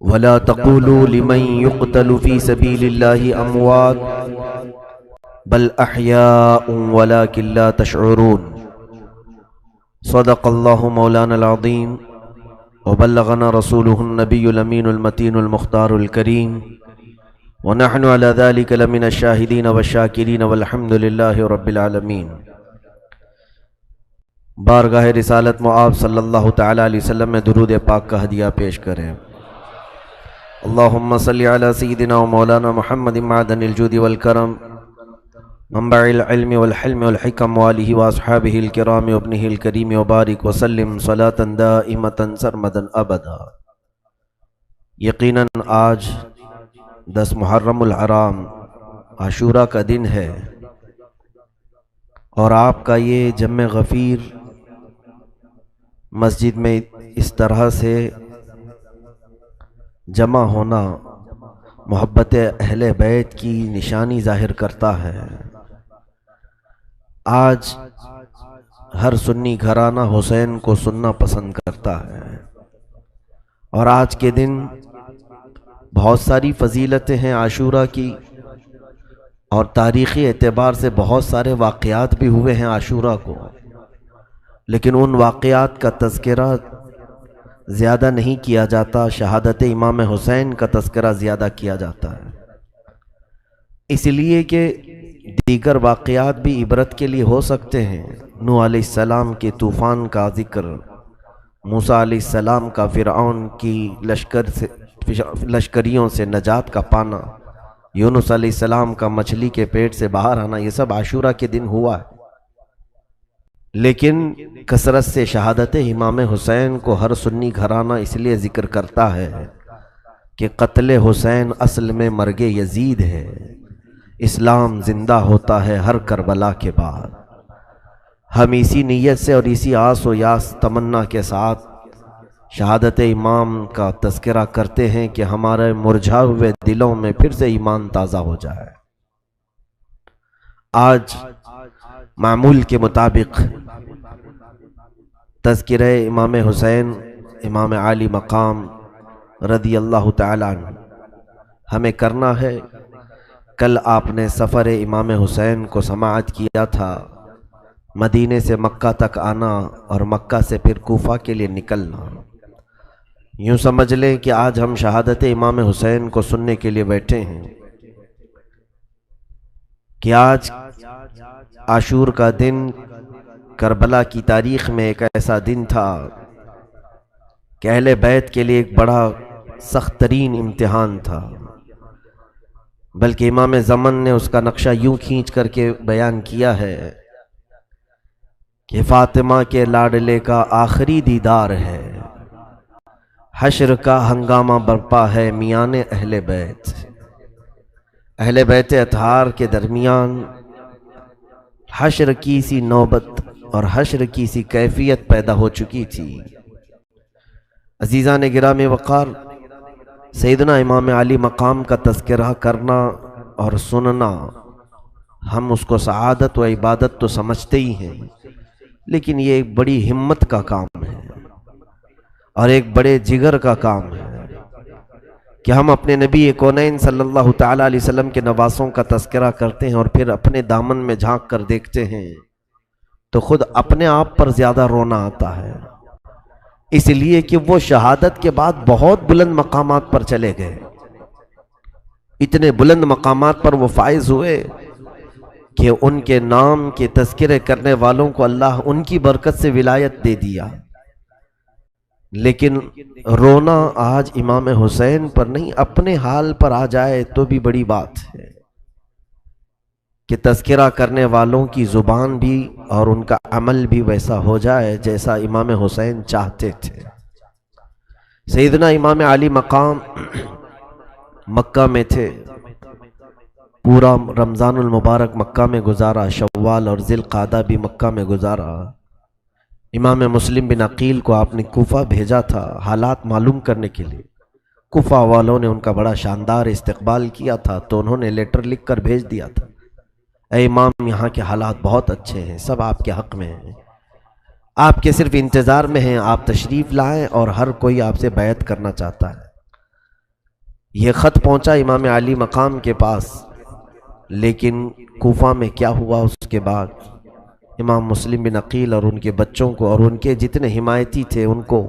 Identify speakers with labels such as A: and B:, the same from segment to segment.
A: ولا تقولوا لمن يقتل في سبيل الله أموات بل أحياء ولكن لا تشعرون صدق الله مولانا العظيم وبلغنا رسوله النبي الأمين المتين المختار الكريم ونحن على ذلك لمن الشاهدين والشاكرين والحمد لله رب العالمين۔ بارگاہ رسالت معاب صلی اللہ تعالی علیہ وسلم میں درود پاک کا ہدیہ پیش کریں۔ اللہم صلی علی سیدنا و مولانا محمد معدن الجود والکرم منبع العلم والحلم والحکم والہ واصحابہ الکرام وابنہ الکریم وبارک وسلم صلاة دائمة سرمدا ابدا۔ یقیناً آج 10 محرم الحرام عاشوراء کا دن ہے، اور آپ کا یہ جمع غفیر مسجد میں اس طرح سے جمع ہونا محبت اہل بیت کی نشانی ظاہر کرتا ہے۔ آج ہر سنی گھرانہ حسین کو سننا پسند کرتا ہے، اور آج کے دن بہت ساری فضیلتیں ہیں عاشوراء کی، اور تاریخی اعتبار سے بہت سارے واقعات بھی ہوئے ہیں عاشوراء کو، لیکن ان واقعات کا تذکرہ زیادہ نہیں کیا جاتا، شہادت امام حسین کا تذکرہ زیادہ کیا جاتا ہے، اس لیے کہ دیگر واقعات بھی عبرت کے لیے ہو سکتے ہیں۔ نوح علیہ السلام کے طوفان کا ذکر، موسیٰ علیہ السلام کا فرعون کی لشکریوں سے نجات کا پانا، یونس علیہ السلام کا مچھلی کے پیٹ سے باہر آنا، یہ سب عاشوراء کے دن ہوا ہے۔ لیکن کثرت سے شہادت امام حسین کو ہر سنی گھرانہ اس لیے ذکر کرتا ہے کہ قتل حسین اصل میں مرگ یزید ہے، اسلام زندہ ہوتا ہے ہر کربلا کے بعد۔ ہم اسی نیت سے اور اسی آس و یاس تمنا کے ساتھ شہادت امام کا تذکرہ کرتے ہیں کہ ہمارے مرجھا ہوئے دلوں میں پھر سے ایمان تازہ ہو جائے۔ آج معمول کے مطابق تذکرہ امام حسین امام عالی مقام رضی اللہ تعالی عنہ ہمیں کرنا ہے۔ کل آپ نے سفر امام حسین کو سماعت کیا تھا، مدینے سے مکہ تک آنا اور مکہ سے پھر کوفہ کے لیے نکلنا۔ یوں سمجھ لیں کہ آج ہم شہادت امام حسین کو سننے کے لیے بیٹھے ہیں کہ آج عاشور کا دن کربلا کی تاریخ میں ایک ایسا دن تھا کہ اہل بیت کے لیے ایک بڑا سخت ترین امتحان تھا، بلکہ امام زمن نے اس کا نقشہ یوں کھینچ کر کے بیان کیا ہے کہ فاطمہ کے لاڈلے کا آخری دیدار ہے، حشر کا ہنگامہ برپا ہے میان اہل بیت۔ اہل بیت اطہار کے درمیان حشر کی سی نوبت اور حشر کی سی کیفیت پیدا ہو چکی تھی۔ عزیزان گرامی وقار، سیدنا امام علی مقام کا تذکرہ کرنا اور سننا، ہم اس کو سعادت و عبادت تو سمجھتے ہی ہیں، لیکن یہ ایک بڑی ہمت کا کام ہے اور ایک بڑے جگر کا کام ہے کہ ہم اپنے نبی کونین صلی اللہ تعالی علیہ وسلم کے نواسوں کا تذکرہ کرتے ہیں اور پھر اپنے دامن میں جھانک کر دیکھتے ہیں تو خود اپنے آپ پر زیادہ رونا آتا ہے، اس لیے کہ وہ شہادت کے بعد بہت بلند مقامات پر چلے گئے، اتنے بلند مقامات پر وہ فائز ہوئے کہ ان کے نام کے تذکرے کرنے والوں کو اللہ ان کی برکت سے ولایت دے دیا۔ لیکن رونا آج امام حسین پر نہیں، اپنے حال پر آ جائے تو بھی بڑی بات ہے کہ تذکرہ کرنے والوں کی زبان بھی اور ان کا عمل بھی ویسا ہو جائے جیسا امام حسین چاہتے تھے۔ سیدنا امام علی مقام مکہ میں تھے، پورا رمضان المبارک مکہ میں گزارا، شوال اور ذی القعدہ بھی مکہ میں گزارا۔ امام مسلم بن عقیل کو آپ نے کوفہ بھیجا تھا حالات معلوم کرنے کے لیے۔ کوفہ والوں نے ان کا بڑا شاندار استقبال کیا تھا، تو انہوں نے لیٹر لکھ کر بھیج دیا تھا، اے امام یہاں کے حالات بہت اچھے ہیں، سب آپ کے حق میں ہیں، آپ کے صرف انتظار میں ہیں، آپ تشریف لائیں اور ہر کوئی آپ سے بیعت کرنا چاہتا ہے۔ یہ خط پہنچا امام علی مقام کے پاس، لیکن کوفہ میں کیا ہوا اس کے بعد؟ امام مسلم بن عقیل اور ان کے بچوں کو اور ان کے جتنے حمایتی تھے ان کو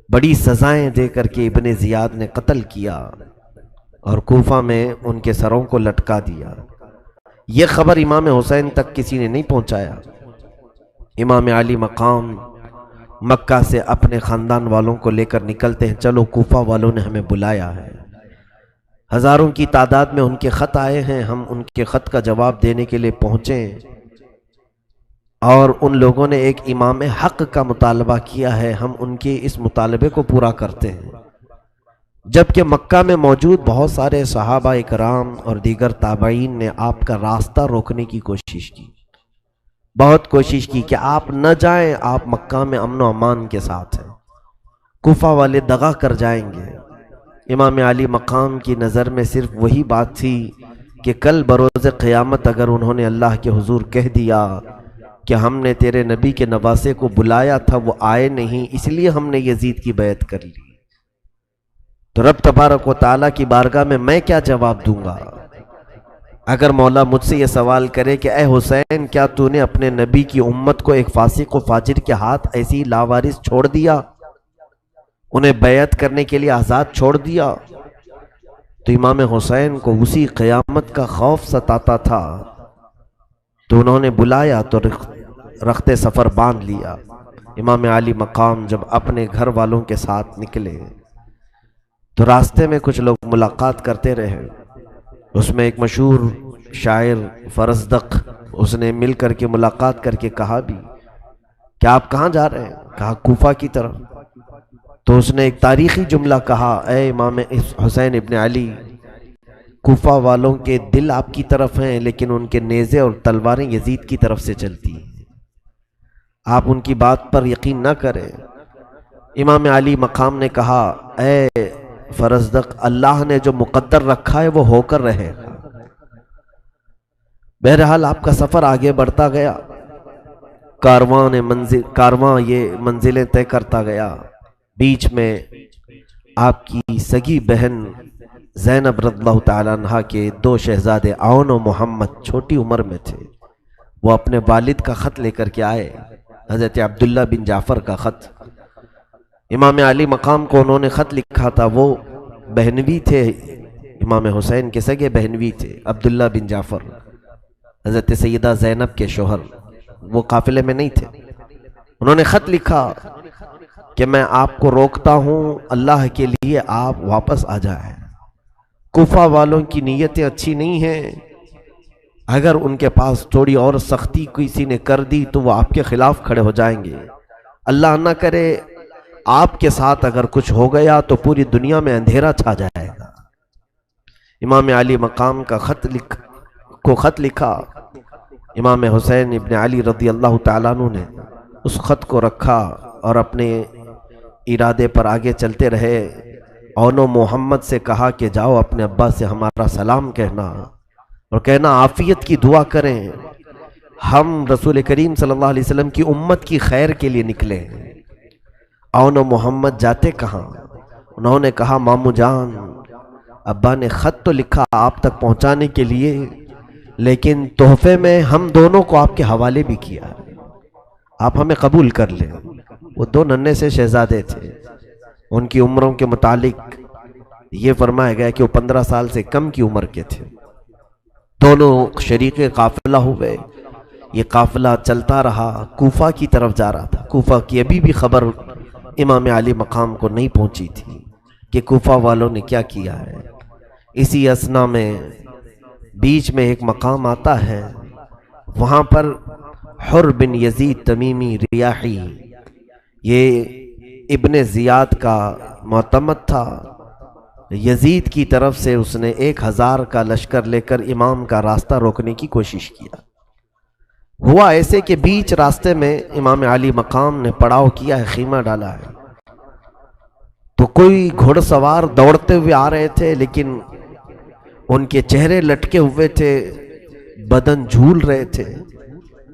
A: بڑی سزائیں دے کر کے ابن زیاد نے قتل کیا اور کوفہ میں ان کے سروں کو لٹکا دیا۔ یہ خبر امام حسین تک کسی نے نہیں پہنچایا۔ امام علی مقام مکہ سے اپنے خاندان والوں کو لے کر نکلتے ہیں، چلو کوفہ والوں نے ہمیں بلایا ہے، ہزاروں کی تعداد میں ان کے خط آئے ہیں، ہم ان کے خط کا جواب دینے کے لیے پہنچے اور ان لوگوں نے ایک امام حق کا مطالبہ کیا ہے، ہم ان کے اس مطالبے کو پورا کرتے ہیں۔ جبکہ مکہ میں موجود بہت سارے صحابہ اکرام اور دیگر تابعین نے آپ کا راستہ روکنے کی کوشش کی، بہت کوشش کی کہ آپ نہ جائیں، آپ مکہ میں امن و امان کے ساتھ ہیں، کوفہ والے دغا کر جائیں گے۔ امام علی مقام کی نظر میں صرف وہی بات تھی کہ کل بروز قیامت اگر انہوں نے اللہ کے حضور کہہ دیا کہ ہم نے تیرے نبی کے نواسے کو بلایا تھا، وہ آئے نہیں، اس لیے ہم نے یزید کی بیعت کر لی، تو رب تبارک و تعالیٰ کی بارگاہ میں کیا جواب دوں گا؟ اگر مولا مجھ سے یہ سوال کرے کہ اے حسین، کیا تو نے اپنے نبی کی امت کو ایک فاسق و فاجر کے ہاتھ ایسی لاوارث چھوڑ دیا، انہیں بیعت کرنے کے لیے آزاد چھوڑ دیا؟ تو امام حسین کو اسی قیامت کا خوف ستاتا تھا، تو انہوں نے بلایا تو رخت سفر باندھ لیا۔ امام علی مقام جب اپنے گھر والوں کے ساتھ نکلے تو راستے میں کچھ لوگ ملاقات کرتے رہے، اس میں ایک مشہور شاعر فرزدق، اس نے مل کر کے ملاقات کر کے کہا بھی کہ آپ کہاں جا رہے ہیں؟ کہا کوفہ کی طرف۔ تو اس نے ایک تاریخی جملہ کہا، اے امام حسین ابن علی، کوفہ والوں کے دل آپ کی طرف ہیں لیکن ان کے نیزے اور تلواریں یزید کی طرف سے چلتی ہیں، آپ ان کی بات پر یقین نہ کریں۔ امام علی مقام نے کہا، اے فرزدق، اللہ نے جو مقدر رکھا ہے وہ ہو کر رہے گا۔ بہرحال آپ کا سفر آگے بڑھتا گیا، کارواں یہ منزلیں طے کرتا گیا۔ بیچ میں آپ کی سگی بہن زینب رضی اللہ تعالیٰ عنہ کے دو شہزادے عون و محمد چھوٹی عمر میں تھے، وہ اپنے والد کا خط لے کر کے آئے، حضرت عبداللہ بن جعفر کا خط۔ امام علی مقام کو انہوں نے خط لکھا تھا، وہ بہنوی تھے، امام حسین کے سگے بہنوی تھے، عبداللہ بن جعفر، حضرت سیدہ زینب کے شوہر، وہ قافلے میں نہیں تھے۔ انہوں نے خط لکھا کہ میں آپ کو روکتا ہوں، اللہ کے لیے آپ واپس آ جائیں، کوفہ والوں کی نیتیں اچھی نہیں ہیں، اگر ان کے پاس تھوڑی اور سختی کسی نے کر دی تو وہ آپ کے خلاف کھڑے ہو جائیں گے، اللہ نہ کرے آپ کے ساتھ اگر کچھ ہو گیا تو پوری دنیا میں اندھیرا چھا جائے گا۔ امام علی مقام کا خط لکھا، امام حسین ابن علی رضی اللہ تعالیٰ عنہ نے اس خط کو رکھا اور اپنے ارادے پر آگے چلتے رہے۔ عون و محمد سے کہا کہ جاؤ اپنے ابا سے ہمارا سلام کہنا اور کہنا عافیت کی دعا کریں، ہم رسول کریم صلی اللہ علیہ وسلم کی امت کی خیر کے لیے نکلے۔ عون و محمد جاتے کہاں؟ انہوں نے کہا مامو جان، ابا نے خط تو لکھا آپ تک پہنچانے کے لیے، لیکن تحفے میں ہم دونوں کو آپ کے حوالے بھی کیا، آپ ہمیں قبول کر لیں۔ وہ دو ننھے سے شہزادے تھے، ان کی عمروں کے متعلق یہ فرمایا گیا کہ وہ 15 سال سے کم کی عمر کے تھے۔ دونوں شریک قافلہ ہوئے، یہ قافلہ چلتا رہا، کوفہ کی طرف جا رہا تھا۔ کوفہ کی ابھی بھی خبر امام علی مقام کو نہیں پہنچی تھی کہ کوفہ والوں نے کیا کیا ہے۔ اسی اثنا میں بیچ میں ایک مقام آتا ہے، وہاں پر حر بن یزید تمیمی ریاحی، یہ ابن زیاد کا معتمد تھا، یزید کی طرف سے اس نے 1000 کا لشکر لے کر امام کا راستہ روکنے کی کوشش کیا۔ ہوا ایسے کہ بیچ راستے میں امام علی مقام نے پڑاؤ کیا ہے، خیمہ ڈالا ہے، تو کوئی گھوڑ سوار دوڑتے ہوئے آ رہے تھے، لیکن ان کے چہرے لٹکے ہوئے تھے، بدن جھول رہے تھے۔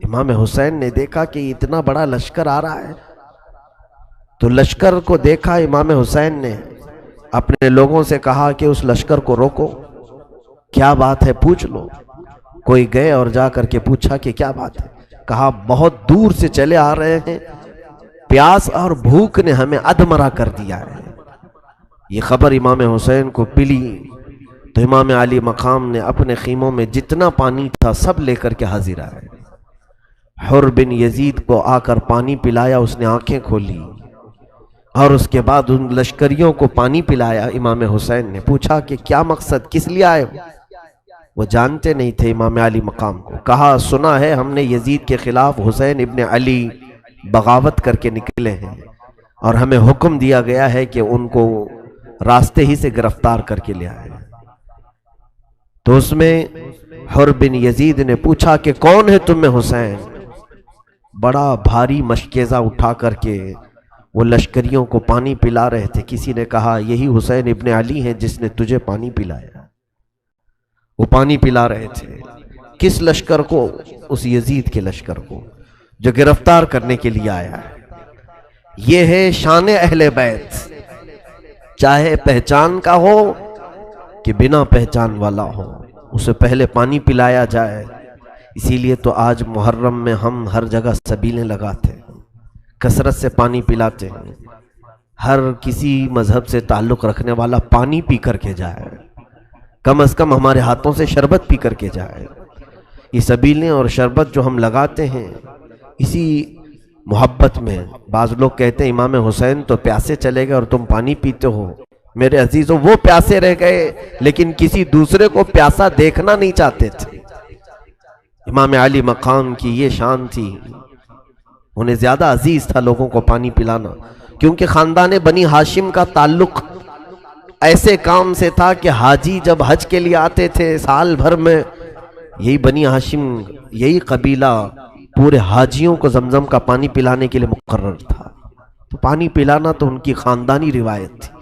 A: امام حسین نے دیکھا کہ اتنا بڑا لشکر آ رہا ہے، تو لشکر کو دیکھا امام حسین نے، اپنے لوگوں سے کہا کہ اس لشکر کو روکو، کیا بات ہے پوچھ لو۔ کوئی گئے اور جا کر کے پوچھا کہ کیا بات ہے، کہا بہت دور سے چلے آ رہے ہیں، پیاس اور بھوک نے ہمیں ادھمرا کر دیا ہے۔ یہ خبر امام حسین کو ملی تو امام علی مقام نے اپنے خیموں میں جتنا پانی تھا سب لے کر کے حاضر آئے۔ حر بن یزید کو آ کر پانی پلایا، اس نے آنکھیں کھولی اور اس کے بعد ان لشکریوں کو پانی پلایا۔ امام حسین نے پوچھا کہ کیا مقصد، کس لیے آئے ہو؟ وہ جانتے نہیں تھے امام علی مقام کو۔ کہا سنا ہے ہم نے یزید کے خلاف حسین ابن علی بغاوت کر کے نکلے ہیں، اور ہمیں حکم دیا گیا ہے کہ ان کو راستے ہی سے گرفتار کر کے لے آئے۔ تو اس میں حر بن یزید نے پوچھا کہ کون ہے تم میں حسین؟ بڑا بھاری مشکیزہ اٹھا کر کے وہ لشکریوں کو پانی پلا رہے تھے۔ کسی نے کہا یہی حسین ابن علی ہیں جس نے تجھے پانی پلایا۔ وہ پانی پلا رہے تھے کس لشکر کو؟ اس یزید کے لشکر کو جو گرفتار کرنے کے لیے آیا ہے۔ یہ ہے شان اہل بیت، چاہے پہچان کا ہو کہ بنا پہچان والا ہو، اسے پہلے پانی پلایا جائے۔ اسی لیے تو آج محرم میں ہم ہر جگہ سبیلیں لگاتے ہیں، کثرت سے پانی پلاتے ہیں۔ ہر کسی مذہب سے تعلق رکھنے والا پانی پی کر کے جائے، کم از کم ہمارے ہاتھوں سے شربت پی کر کے جائے۔ یہ سبیلیں اور شربت جو ہم لگاتے ہیں اسی محبت میں۔ بعض لوگ کہتے ہیں امام حسین تو پیاسے چلے گئے اور تم پانی پیتے ہو۔ میرے عزیزوں، وہ پیاسے رہ گئے لیکن کسی دوسرے کو پیاسا دیکھنا نہیں چاہتے تھے۔ امام علی مقام کی یہ شان تھی، انہیں زیادہ عزیز تھا لوگوں کو پانی پلانا، کیونکہ خاندان بنی ہاشم کا تعلق ایسے کام سے تھا کہ حاجی جب حج کے لیے آتے تھے سال بھر میں، یہی بنی ہاشم، یہی قبیلہ پورے حاجیوں کو زمزم کا پانی پلانے کے لیے مقرر تھا۔ تو پانی پلانا تو ان کی خاندانی روایت تھی۔